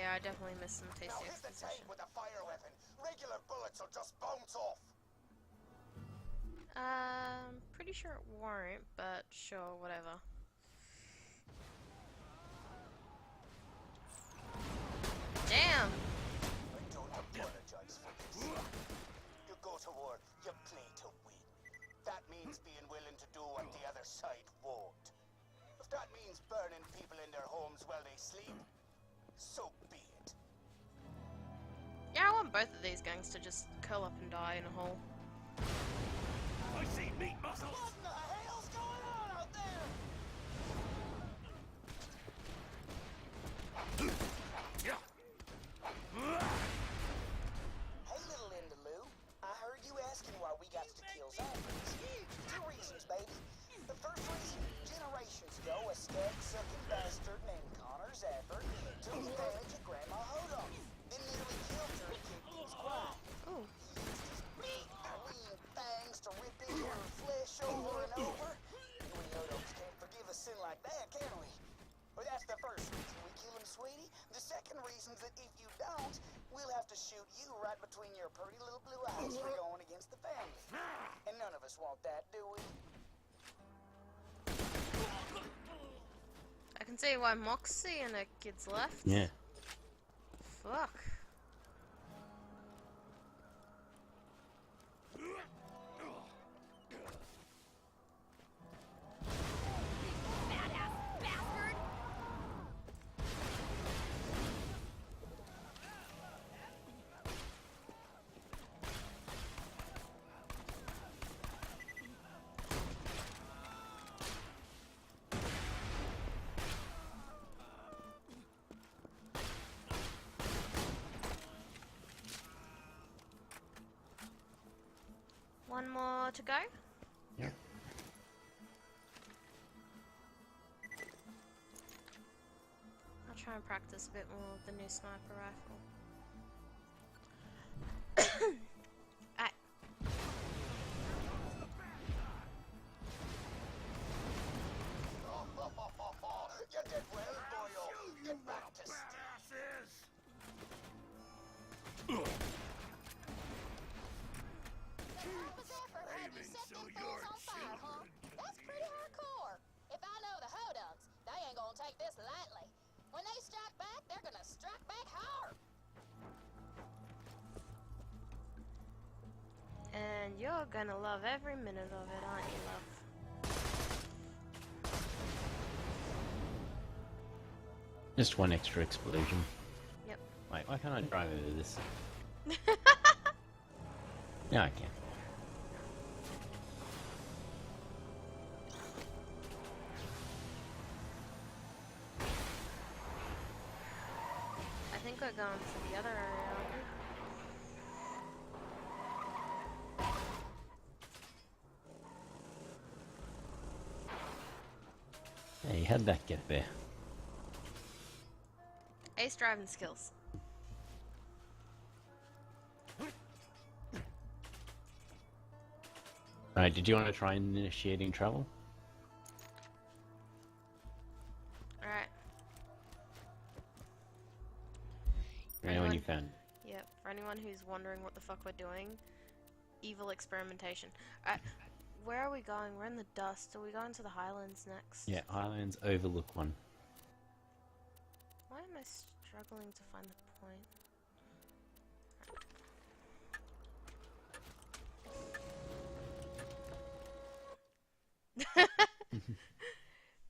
Yeah, I definitely missed some tasty Now hit the exposition. tank with a fire weapon. Regular bullets will just bounce off. Pretty sure it won't, but sure, whatever. Damn! I don't apologize for this. You go to war, you play to win. That means being willing to do what the other side won't. If that means burning people in their homes while they sleep, so be it. Yeah, I want both of these gangs to just curl up and die in a hole. I see meat muscles! What in the hell's going on out there? Hey, little Indaloo. I heard you asking why we got to kill zombies. Two reasons, baby. The first reason, generations ago, a skag-sucking bastard named Connor Zafford took advantage of Grandma Hodon, then nearly killed her and kicked his quiet. Ooh. He used his big, clean fangs to rip into her flesh over and over. And we Hodons can't forgive a sin like that, can we? Well, that's the first reason we kill him, sweetie. The second reason is that if you don't, we'll have to shoot you right between your pretty little blue eyes for going against the family. And none of us want that, do we? I can see why Moxie and her kids left. Yeah. Fuck. One more to go. Yeah. I'll try and practice a bit more with the new sniper rifle. Alright. You did well, boyo. Get back to Steve. That's pretty hardcore. If I know the Hodunks, they ain't gonna take this lightly. When they strike back, they're gonna strike back hard. And you're gonna love every minute of it, aren't you, love? Just one extra explosion. Yep. Wait, why can't I drive over this? Yeah, I can. I think we're going for the other area, aren't we? Hey, how'd that get there? Ace driving skills. Alright, did you want to try initiating travel? Alright. Yeah, when you found it. Yep, for anyone who's wondering what the fuck we're doing, evil experimentation. Alright, where are we going? We're in the dust. Are we going to the Highlands next? Yeah, Highlands Overlook one. Why am I struggling to find the point?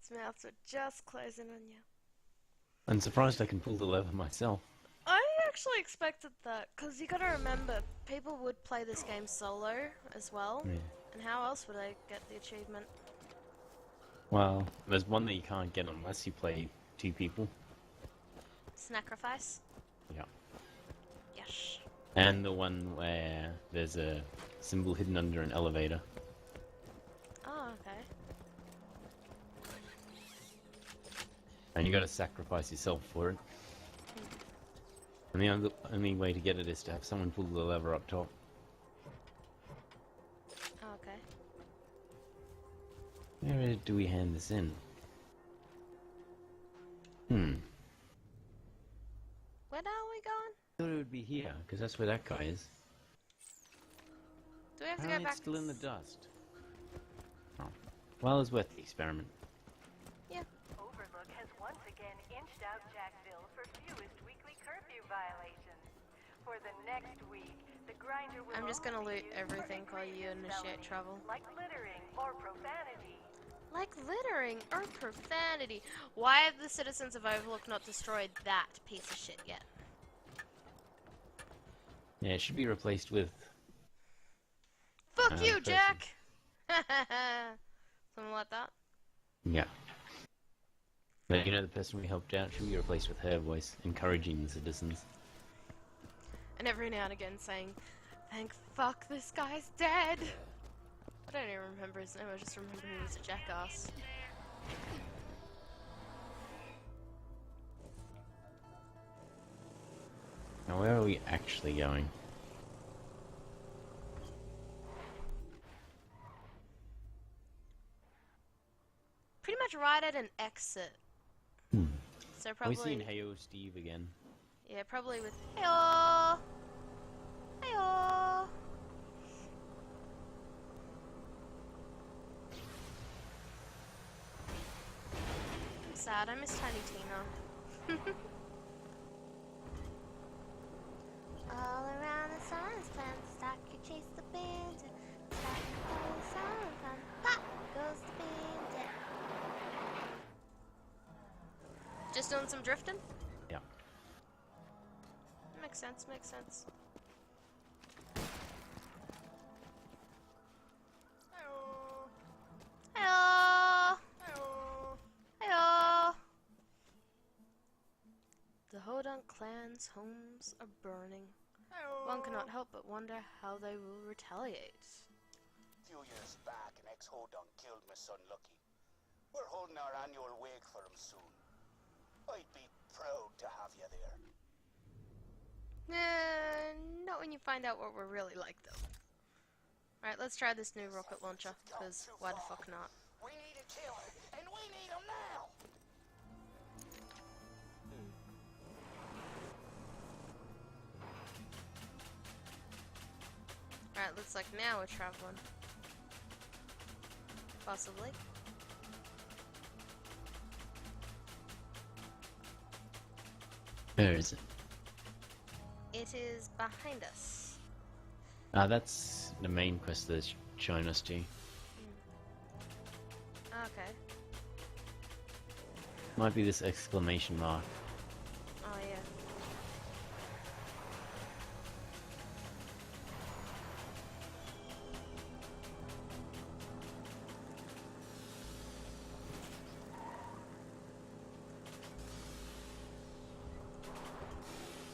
Its mouths are just closing on you. I'm surprised I can pull the lever myself. I actually expected that, because you gotta remember, people would play this game solo as well, Yeah. and how else would I get the achievement? Well, there's one that you can't get unless you play two people. Sacrifice? Yeah. Yes. And the one where there's a symbol hidden under an elevator. Oh, okay. And you gotta sacrifice yourself for it. And the only way to get it is to have someone pull the lever up top. Oh, okay. Where do we hand this in? would be here, because that's where that guy is. Do we have to go Apparently back? it's still in the dust. Oh. Well, it's worth the experiment. Yeah. Overlook has once again inched out Jacksville for fewest weekly curfew violations. For the next week, the grinder will I'm just gonna only loot be used everything for while you egregious initiate felonies, travel. like littering or profanity. Like littering or profanity. Why have the citizens of Overlook not destroyed that piece of shit yet? Yeah, it should be replaced with... Fuck you, person. Jack! Something like that. Yeah. But you know, the person we helped out should be replaced with her voice, encouraging the citizens. And every now and again saying, thank fuck this guy's dead! I don't even remember his name, I just remember he was a jackass. Now, where are we actually going? Pretty much right at an exit. So Are probably... we seeing Heyo Steve again? Yeah, probably with Heyo! Heyo! I'm sad, I miss Tiny Tina. All around the sun's plant, stock you chase the band, stock you play the song, and pop goes the band. Just doing some drifting? Yeah. Makes sense, makes sense. Hello. Hello. Hello. Hello. The Hodunk clan's homes are burning. One cannot help but wonder how they will retaliate. A few years back, an ex-Hodunk killed my son Lucky. We're holding our annual wake for him soon. I'd be proud to have you there. Not when you find out what we're really like, though. Alright, let's try this new rocket launcher, because why the fuck not? We need a killer, and we need him now! Alright, looks like now we're traveling. Possibly. Where is it? It is behind us. Ah, that's the main quest that's showing us to. Okay. Might be this exclamation mark. Oh, yeah.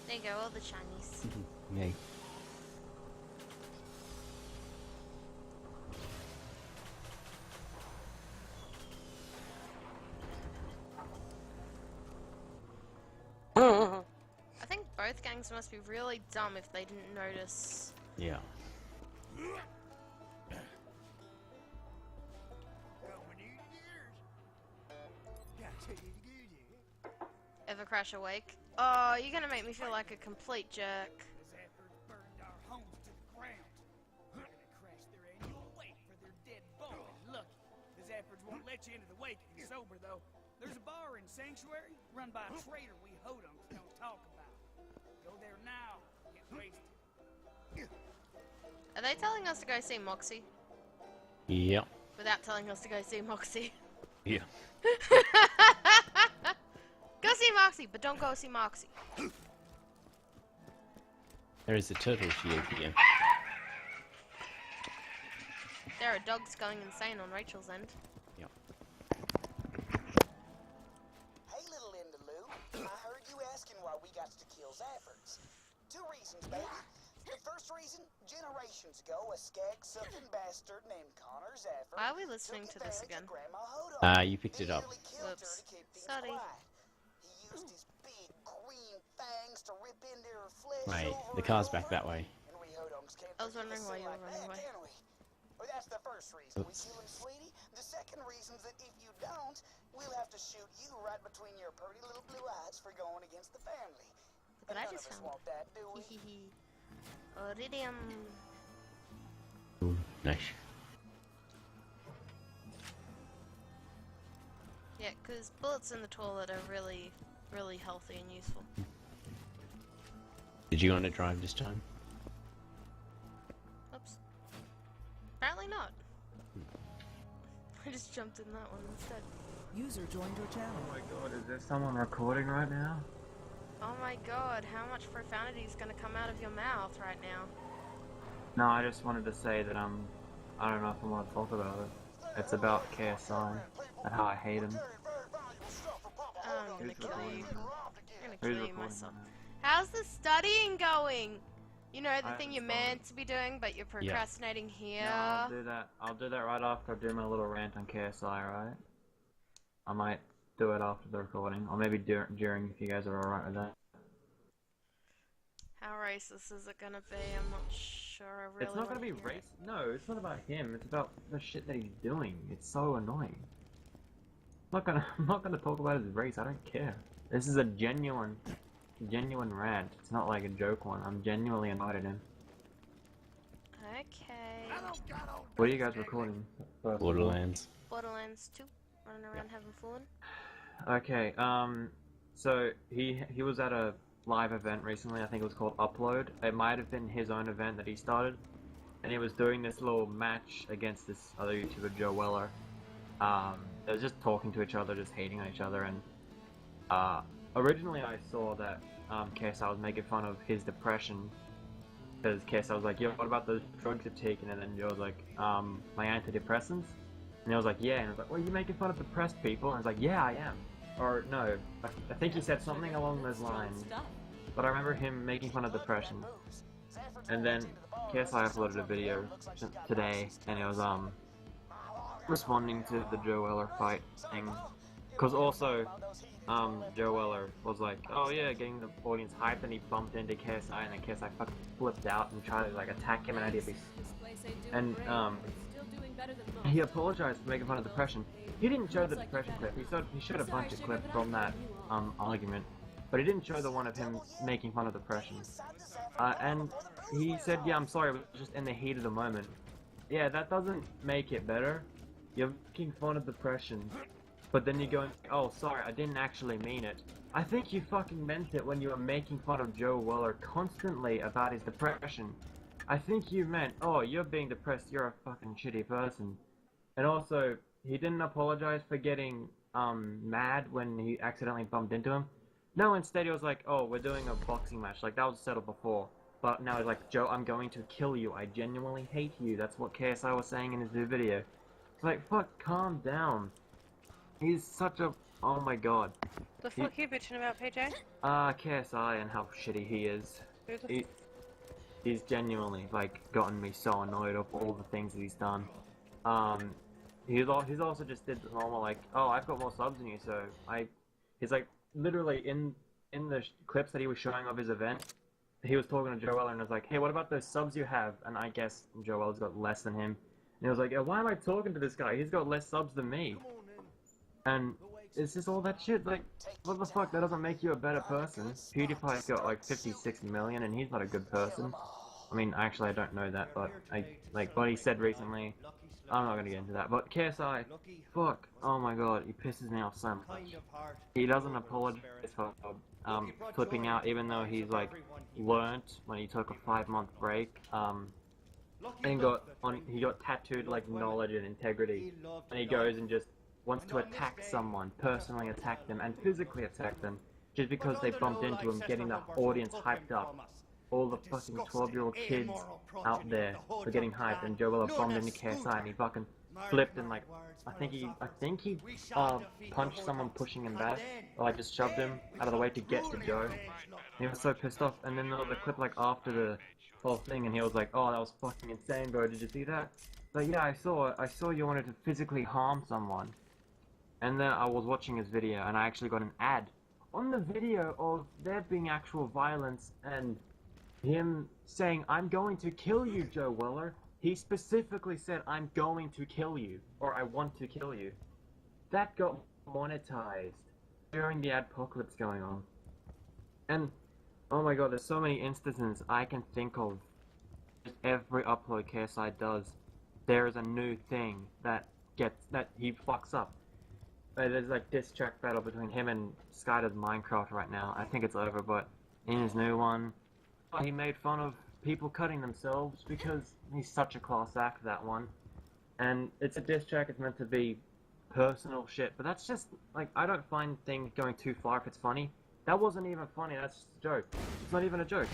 There you go, all the Chinese. Yay. I think both gangs must be really dumb if they didn't notice. Yeah. Ever crash awake? Oh, you're gonna make me feel like a complete jerk. The Zephyrs burned our homes to the ground. They're gonna crash their annual wake for their dead boy, Lucky. The Zephyrs won't let you into the wake if you're sober, though. There's a bar in Sanctuary run by a traitor we Hodunks don't talk about. Go there now. Get wasted. Are they telling us to go see Moxie? Yeah. Without telling us to go see Moxie. Yeah. Go see Moxie, but don't go see Moxie. There is a turtle shield here. There are dogs going insane on Rachel's end. Yep. Hey, little Indaloo. I heard you asking why we got to kill Zephyrs. Two reasons, baby. The first reason, generations ago, a skag-sucking bastard named Connor Zephyr Why are we listening took to this advantage again? of Grandma Hodunk. You picked it up. He nearly killed her Whoops. to keep things Sorry. quiet. He used his big green fangs to rip into her flesh Right, over the and car's over. back that way. And we Hodunks can't I was forgive a wondering why sin you were like running that, away. can we? Well, that's the first reason we Oops. kill him, sweetie. The second reason's that if you don't, we'll have to shoot you right between your pretty little blue eyes for going against the family. But I None just of us found want that, do we? Iridium. Ooh, nice. Yeah, because bullets in the toilet are really, really healthy and useful. Did you want to drive this time? Oops. Apparently not. I just jumped in that one instead. User joined your channel. Oh my god, is there someone recording right now? Oh my god, how much profanity is gonna come out of your mouth right now? No, I just wanted to say that I don't know if I want to talk about it. It's about KSI and how I hate him. I'm gonna Who's kill you. recording? I'm gonna Who's kill you recording myself. right How's the studying going? You know, the I thing haven't you're started. meant to be doing, but you're procrastinating here. now? No, I'll do that. I'll do that right after I do my little rant on KSI, right? I might do it after the recording, or maybe during if you guys are alright with that. How racist is it gonna be? I'm not sure. I really It's not wanna gonna be hear it. racist. No, it's not about him. It's about the shit that he's doing. It's so annoying. I'm not gonna talk about his race. I don't care. This is a genuine rant. It's not like a joke one. I'm genuinely annoyed at him. Okay. What are you guys recording? First of all? Borderlands. Borderlands 2. Running around having fun. Okay. So he was at a live event recently. I think it was called Upload. It might have been his own event that he started, and he was doing this little match against this other YouTuber, Joe Weller. They were just talking to each other, just hating on each other, and originally I saw that KSI was making fun of his depression, because KSI was like, yo, what about those drugs you're taking? And then Joe was like, my antidepressants? And he was like, yeah, and I was like, well, you making fun of depressed people? And I was like, yeah, I am. Or no, I think he said something along those lines, but I remember him making fun of depression. And then KSI uploaded a video today, and it was responding to the Joe Weller fight thing, because also Joe Weller was like, oh yeah, getting the audience hyped, and he bumped into KSI, and then KSI fucking flipped out and tried to like attack him, and he apologized for making fun of depression. He didn't show the depression clip. He showed a bunch of clips from that argument, but he didn't show the one of him making fun of depression. And he said, yeah, I'm sorry, it was just in the heat of the moment. Yeah, that doesn't make it better. You're making fun of depression, but then you're going, oh, sorry, I didn't actually mean it. I think you fucking meant it when you were making fun of Joe Weller constantly about his depression. I think you meant, oh, you're being depressed, you're a fucking shitty person. And also, he didn't apologize for getting mad when he accidentally bumped into him. No, instead he was like, oh, we're doing a boxing match, like that was settled before. But now he's like, Joe, I'm going to kill you, I genuinely hate you. That's what KSI was saying in his new video. It's like, fuck, calm down. He's such a, oh my god. The fuck you bitching about, PJ? KSI and how shitty he is. He's genuinely, like, gotten me so annoyed of all the things that he's done. He's also just did the normal, like, oh, I've got more subs than you, so he's like, literally in the clips that he was showing of his event, he was talking to Joe Weller and was like, hey, what about those subs you have? And I guess Joe Weller's got less than him. And he was like, why am I talking to this guy? He's got less subs than me. And it's just all that shit, like, what the fuck, that doesn't make you a better person. PewDiePie's got like 56 million and he's not a good person. I mean, actually I don't know that, but like what he said recently, I'm not gonna get into that. But KSI, fuck, oh my god, he pisses me off so much. He doesn't apologize for flipping out, even though he's like learnt when he took a 5-month break. And he got tattooed like knowledge and integrity, and he goes and just wants to attack someone, personally attack them, and physically attack them, just because they bumped into him, getting the audience hyped up. All the fucking 12-year-old kids out there were getting hyped, and Joe Weller bumped into KSI, and he fucking flipped and like, I think he punched someone pushing him back, or like just shoved him out of the way to get to Joe. And he was so pissed off, and then there was a clip like after the whole thing, and he was like, oh, that was fucking insane, bro, did you see that? Like, yeah, I saw you wanted to physically harm someone. And then I was watching his video, and I actually got an ad on the video of there being actual violence, and him saying, I'm going to kill you, Joe Weller. He specifically said, I'm going to kill you, or I want to kill you. That got monetized during the adpocalypse going on. And Oh my god, there's so many instances I can think of. Just every upload KSI does, there is a new thing that he fucks up. There's like diss track battle between him and Skyder's Minecraft right now. I think it's over, but in his new one, he made fun of people cutting themselves because he's such a class act, that one. And it's a diss track, it's meant to be personal shit, but that's just, like, I don't find things going too far if it's funny. That wasn't even funny, that's just a joke. It's not even a joke.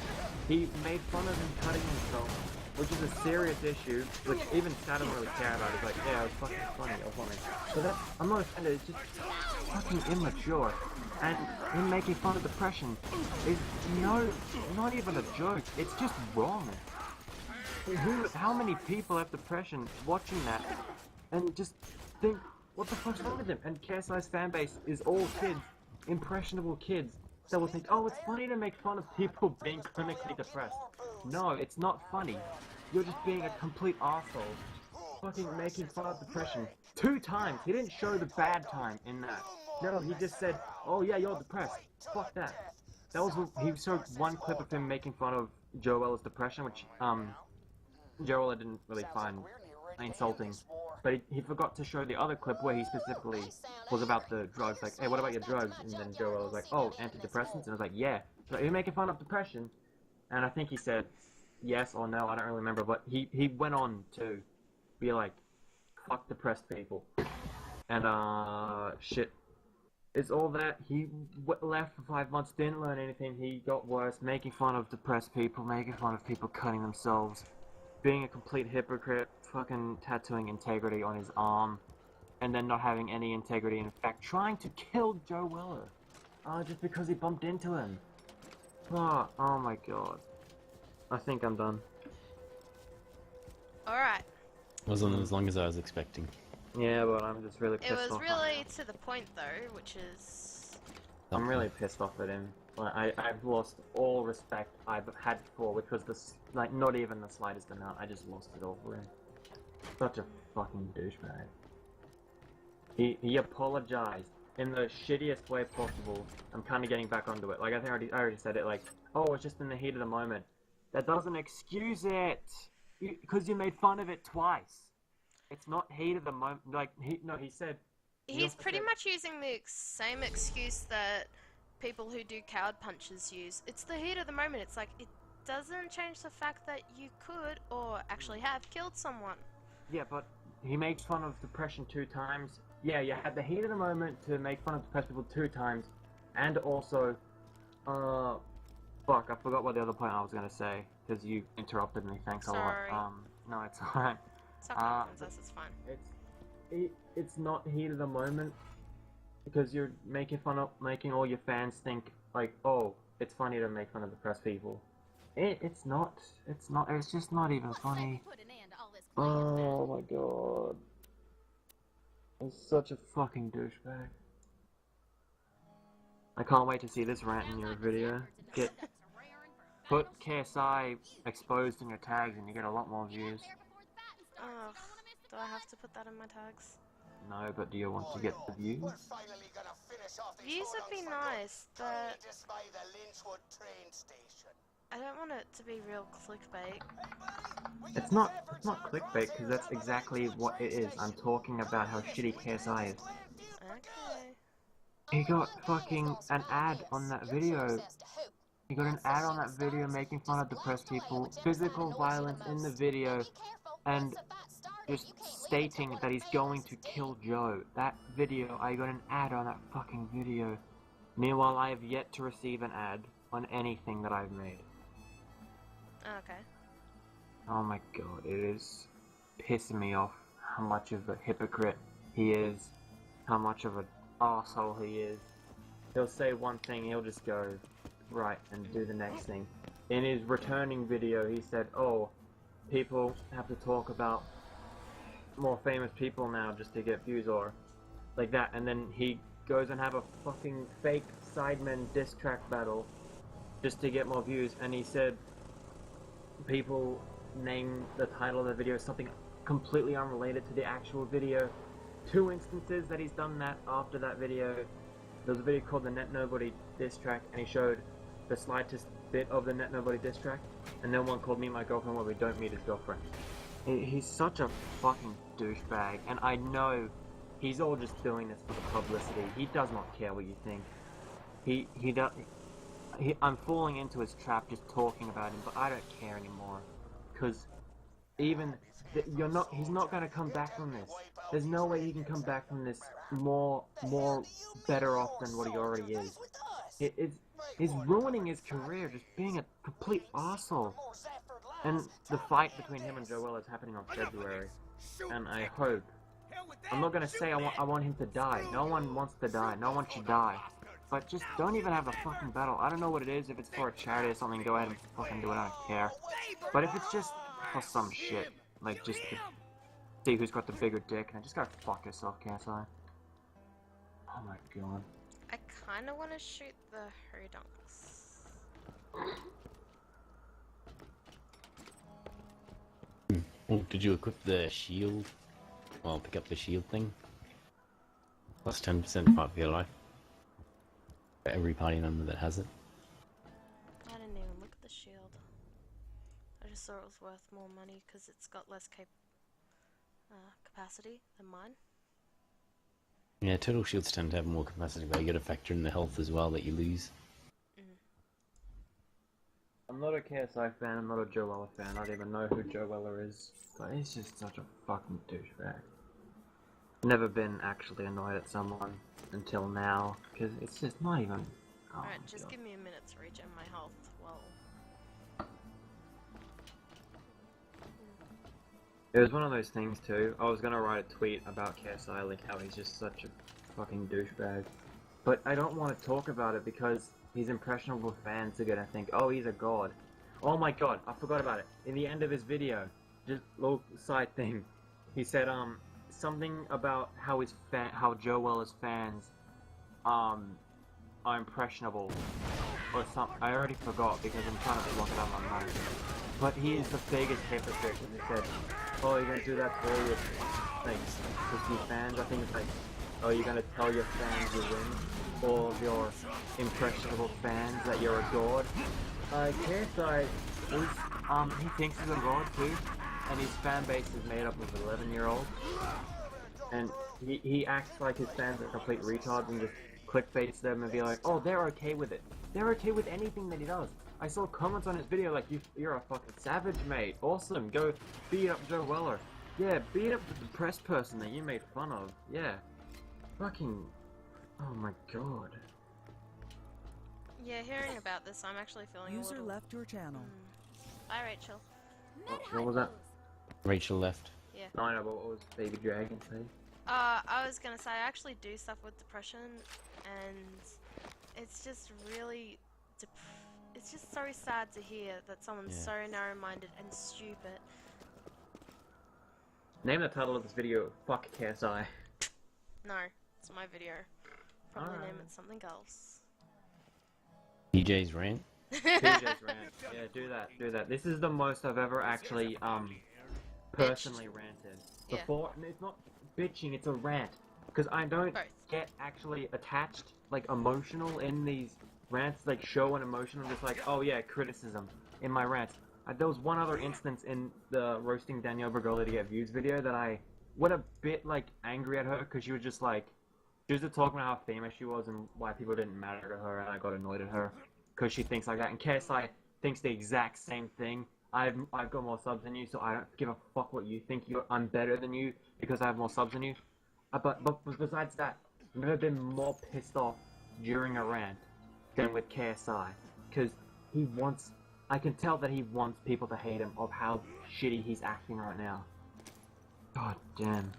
He made fun of him cutting himself, which is a serious issue, which even Sky doesn't really care about. He's like, yeah, it was fucking funny, or something. So that, I'm not offended, it's just fucking immature. And him making fun of depression is not even a joke, it's just wrong. How many people have depression watching that and just think, what the fuck's wrong with him? And KSI's fanbase is all kids, impressionable kids, that will think, oh, it's funny to make fun of people being clinically depressed. No, it's not funny. You're just being a complete arsehole. Fucking making fun of depression. 2 times! He didn't show the bad time in that. No, he just said, oh yeah, you're depressed. Fuck that. That was, he showed one clip of him making fun of Joel's depression, which, Joel didn't really find insulting. But he forgot to show the other clip where he specifically was about the drugs, like, hey, what about your drugs? And then Joel was like, oh, antidepressants? And I was like, yeah. So you're making fun of depression? And I think he said yes or no, I don't really remember, but he went on to be like, fuck depressed people. And, shit. It's all that. He left for 5 months, didn't learn anything, he got worse, making fun of depressed people, making fun of people cutting themselves, being a complete hypocrite, fucking tattooing integrity on his arm, and then not having any integrity, in fact, trying to kill Joe Weller, just because he bumped into him. Oh my god. I think I'm done. Alright. Wasn't as long as I was expecting. Yeah, but I'm just really pissed off. It was really to the point though, which is... I'm really pissed off at him. Like, I've lost all respect I've had before, which was like, not even the slightest amount. I just lost it all for him. Such a fucking douchebag. He apologized in the shittiest way possible. I'm kind of getting back onto it. Like, I think I already said it, like, oh, it's just in the heat of the moment. That doesn't excuse it! Because you made fun of it twice. It's not heat of the moment. Like, he said... He's pretty much using the same excuse that people who do coward punches use. It's the heat of the moment. It's like, it doesn't change the fact that you could, or actually have, killed someone. Yeah, but he makes fun of depression 2 times. Yeah, you had the heat of the moment to make fun of depressed people 2 times. And also, fuck, I forgot what the other point I was gonna say, because you interrupted me, thanks a lot. No, it's alright. It's okay, Princess, it's fine. It's not heat of the moment, because you're making all your fans think, like, oh, it's funny to make fun of depressed people. It's just not even funny. Oh my god. He's such a fucking douchebag. I can't wait to see this rant in your video. Put KSI exposed in your tags and you get a lot more views. Ugh, do I have to put that in my tags? No, but do you want to get the views? Views would be nice, but I don't want it to be real clickbait. It's not clickbait, because that's exactly what it is. I'm talking about how shitty KSI is. Okay. He got fucking an ad on that video. He got an ad on that video making fun of depressed people, physical violence in the video, and just stating that he's going to kill Joe. That video, I got an ad on that fucking video. Meanwhile, I have yet to receive an ad on anything that I've made. Okay. Oh my god, it is pissing me off how much of a hypocrite he is, how much of an arsehole he is. He'll say one thing, he'll just go right and do the next thing. In his returning video, he said, oh, people have to talk about more famous people now just to get views, or like that, and then he goes and have a fucking fake Sidemen diss track battle just to get more views, and he said people name the title of the video something completely unrelated to the actual video. 2 instances that he's done that after that video. There was a video called the Net Nobody diss track, and he showed the slightest bit of the Net Nobody diss track, and then one called Me My Girlfriend where we don't meet his girlfriend. He's such a fucking douchebag, and I know he's all just doing this for the publicity. He does not care what you think. I'm falling into his trap just talking about him, but I don't care anymore. Cause even he's not gonna come back from this. There's no way he can come back from this more better off than what he already is. He's ruining his career, just being a complete arsehole. And the fight between him and Joel is happening on February, and I hope. I'm not gonna say I want him to die. No one wants to die. No one should die. But just don't even have a fucking battle. I don't know what it is. If it's for a charity or something, go ahead and fucking do it. I don't care. But if it's just for some shit, like just to see who's got the bigger dick, and just go fuck yourself, KSI. Oh my god. I kind of want to shoot the Hodunks. Oh, did you equip the shield? Well, pick up the shield thing. Plus 10% part of your life. For every party member that has it. I didn't even look at the shield. I just saw it was worth more money because it's got less capacity than mine. Yeah, total shields tend to have more capacity, but you gotta factor in the health as well that you lose. I'm not a KSI fan, I'm not a Joe Weller fan, I don't even know who Joe Weller is, but he's just such a fucking douchebag. Never been actually annoyed at someone until now, because it's just not even... Oh, alright, just give me a minute to regen my health. Well, it was one of those things too. I was gonna write a tweet about KSI, like how he's just such a fucking douchebag. But I don't want to talk about it because his impressionable fans are gonna think, oh, he's a god. Oh my god, I forgot about it. In the end of his video, just little side thing, he said something about how how Joe Weller's fans are impressionable or something. I already forgot because I'm trying to look it up online. But he is the biggest hypocrite, and he said, oh, you're gonna do that to all your fans? I think it's like, oh, you're gonna tell your fans you win? All of your impressionable fans that you're a god? KSI is, he thinks he's a god too, and his fan base is made up of 11-year-olds. And he acts like his fans are complete retards and just clickbaits them and be like, oh, they're okay with it. They're okay with anything that he does. I saw comments on his video like, you're a fucking savage, mate. Awesome, go beat up Joe Weller. Yeah, beat up the depressed person that you made fun of. Yeah. Fucking... Oh my god. yeah, hearing about this, I'm actually feeling User a little... left your channel. Bye, Rachel. What was that? Rachel left. Yeah. No, I know, but what was BabyDragon saying? I was gonna say, I actually do stuff with depression, and it's just really... It's just so sad to hear that someone's so narrow-minded and stupid. Name the title of this video, fuck KSI. No, it's my video. Probably name it something else. DJ's rant. DJ's rant. Yeah, do that. This is the most I've ever actually, personally ranted. Before, and it's not bitching, it's a rant. Because I don't get actually attached, like, emotional in these rants, like, show an emotion. I'm just like, oh yeah, criticism in my rants. There was one other instance in the roasting Danielle Bergoli to get views video that I went a bit, like, angry at her, because she was just like, she was just talking about how famous she was and why people didn't matter to her, and I got annoyed at her, because she thinks like that. And KSI thinks the exact same thing. I've got more subs than you, so I don't give a fuck what you think. I'm better than you because I have more subs than you. But besides that, I've never been more pissed off during a rant than with KSI, because he wants... I can tell that he wants people to hate him of how shitty he's acting right now. God damn.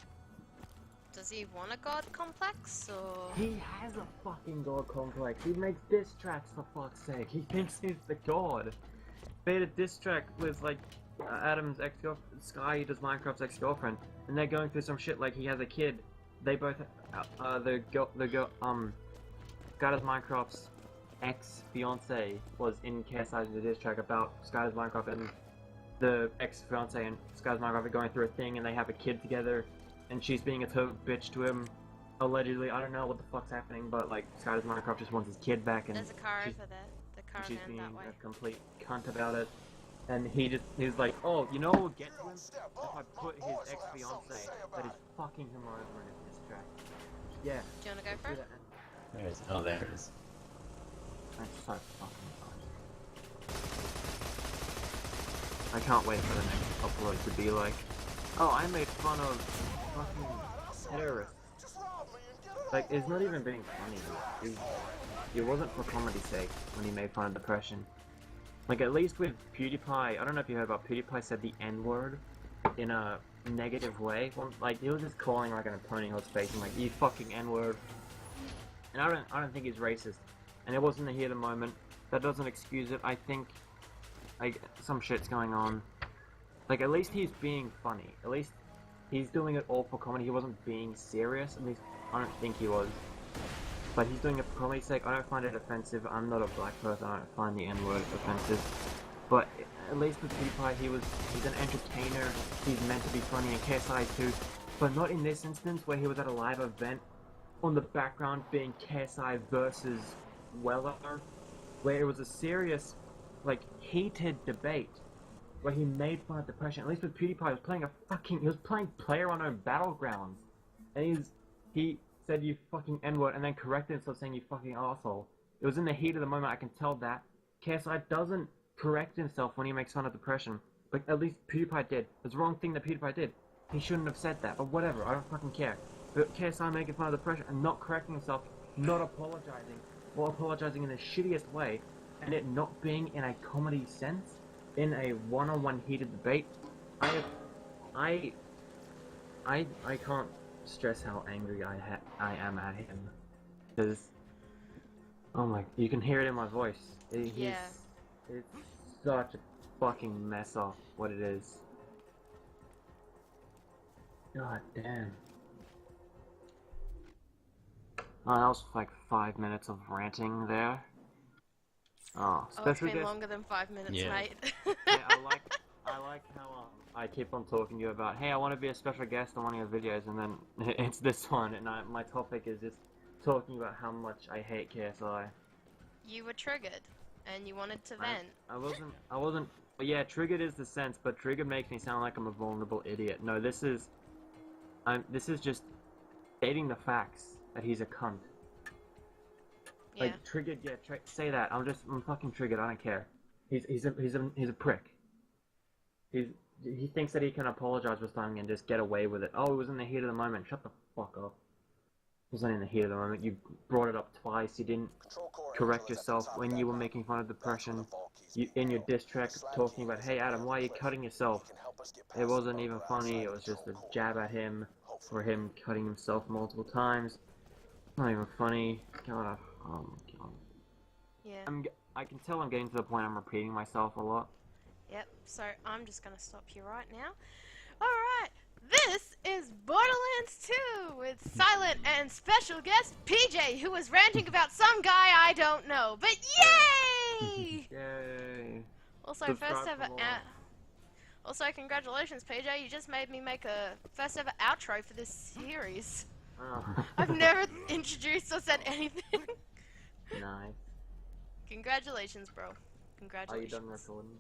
Does he want a god complex, or...? He has a fucking god complex. He makes diss tracks, for fuck's sake. He thinks he's the god. Made a diss track with, like, Adam's ex-girlfriend, Sky, who does Minecraft's ex-girlfriend, and they're going through some shit like he has a kid. They both, Sky does Minecraft's ex-fiance was in KSI's diss track about Sky does Minecraft, and the ex-fiance and Sky does Minecraft are going through a thing, and they have a kid together, and she's being a total bitch to him. Allegedly, I don't know what the fuck's happening, but like Sky does Minecraft just wants his kid back, and there's a car over there. The and current she's end being that way. a complete cunt about it. And he's like, oh, you know what would get to him? If I put his ex-fiance that is fucking him over in a diss track. Yeah. Do you wanna go let's for do it? that. Where is it? Oh, there it is. That's so fucking fun. I can't wait for the next upload to be like, oh, I made fun of fucking terrorists. Like, it's not even being funny. It wasn't for comedy's sake when he made fun of depression. Like, at least with PewDiePie, I don't know if you heard about PewDiePie said the N-word in a negative way. Well, like, he was just calling like an opponent he was facing, like, you fucking N-word. And I don't think he's racist. And it wasn't a heat of the moment. That doesn't excuse it. I think, like, some shit's going on. Like, at least he's being funny. At least he's doing it all for comedy. He wasn't being serious. At least I don't think he was. But he's doing it for comedy's sake. I don't find it offensive. I'm not a black person. I don't find the N-word offensive. But at least with PewDiePie, he's an entertainer. He's meant to be funny, and KSI too. But not in this instance where he was at a live event on the background being KSI versus Weller, where it was a serious, like, heated debate where he made fun of depression. At least with PewDiePie, he was playing PlayerUnknown Battlegrounds, and he said you fucking N-word and then corrected himself saying you fucking asshole. It was in the heat of the moment. I can tell that. KSI doesn't correct himself when he makes fun of depression, but at least PewDiePie did. It's the wrong thing that PewDiePie did. He shouldn't have said that, but whatever. I don't fucking care. But KSI making fun of depression and not correcting himself, not apologizing, or apologizing in the shittiest way, and it not being in a comedy sense, in a one-on-one heated debate, I can't stress how angry I am at him, because, oh my, you can hear it in my voice. Yeah. It's such a fucking mess up what it is. God damn. Oh, that was like 5 minutes of ranting there. Oh, Oh, it's been longer than 5 minutes, Yeah. mate. Yeah, I like how I keep on talking to you about, hey, I want to be a special guest on one of your videos, and then it's this one, and my topic is just talking about how much I hate KSI. You were triggered, and you wanted to vent. I wasn't, yeah, triggered is the sense, but triggered makes me sound like I'm a vulnerable idiot. No, this is just stating the facts that he's a cunt. Yeah. Like, triggered, yeah, say that. I'm fucking triggered, I don't care. He's a prick. He thinks that he can apologize for something and just get away with it. Oh, it was in the heat of the moment. Shut the fuck up. It wasn't in the heat of the moment. You brought it up twice. You didn't correct yourself when you were making fun of depression. You, in your diss track, talking about, hey Adam, why are you cutting yourself? It wasn't even funny. It was just a jab at him for him cutting himself multiple times. Not even funny. God, oh my god. Yeah. I can tell I'm getting to the point I'm repeating myself a lot. Yep, so I'm just gonna stop you right now. Alright, this is Borderlands 2 with silent and special guest PJ, who was ranting about some guy I don't know. But yay! Yay! Also, Subscribe first ever for more. Also, congratulations, PJ, you just made me make a first ever outro for this series. Oh. I've never introduced or said anything. Nice. Congratulations, bro. Are you Congratulations. done recording?